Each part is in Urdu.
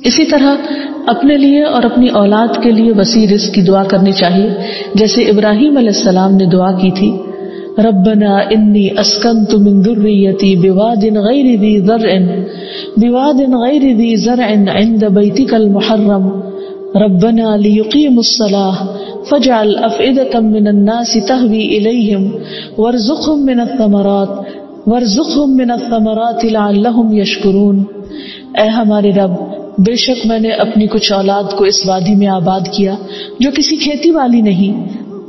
اسی طرح اپنے لیے اور اپنی اولاد کے لیے وسیع رزق کی دعا کرنی چاہیے، جیسے ابراہیم علیہ السلام نے دعا کی تھی، ربنا انی اسکنت من ذریتی بواد غیر ذی زرع عند بیتک المحرم ربنا لیقیموا الصلاة فاجعل افئدة من الناس تهوی الیہم وارزقهم من الثمرات لعلهم یشکرون۔ اے ہمارے رب، بے شک میں نے اپنی کچھ اولاد کو اس وادی میں آباد کیا جو کسی کھیتی والی نہیں،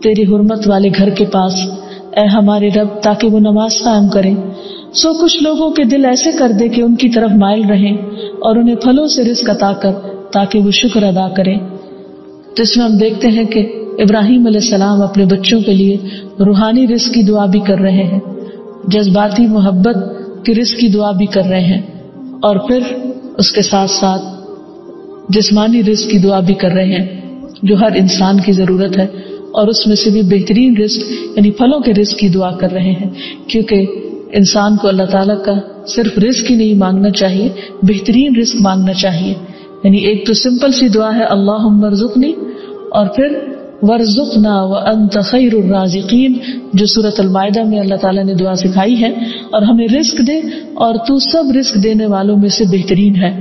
تیری حرمت والے گھر کے پاس، اے ہمارے رب، تاکہ وہ نماز قائم کریں۔ سو کچھ لوگوں کے دل ایسے کر دے کہ ان کی طرف مائل رہیں، اور انہیں پھلوں سے رزق عطا کر تاکہ وہ شکر ادا کریں۔ تو اس میں ہم دیکھتے ہیں کہ ابراہیم علیہ السلام اپنے بچوں کے لیے روحانی رزق کی دعا بھی کر رہے ہیں، جذباتی محبت کی رزق کی دعا بھی کر رہے ہیں، اور پھر اس کے ساتھ ساتھ جسمانی رزق کی دعا بھی کر رہے ہیں جو ہر انسان کی ضرورت ہے، اور اس میں سے بھی بہترین رزق یعنی پھلوں کے رزق کی دعا کر رہے ہیں، کیونکہ انسان کو اللہ تعالیٰ کا صرف رزق ہی نہیں مانگنا چاہیے، بہترین رزق مانگنا چاہیے۔ یعنی ایک تو سمپل سی دعا ہے اللہم ارزقنی، اور پھر وارزقنا وانت خیر الرازقین، جو سورۃ المائدہ میں اللہ تعالیٰ نے دعا سکھائی ہے، اور ہمیں رزق دے اور تو سب رزق دینے والوں میں سے بہترین ہے۔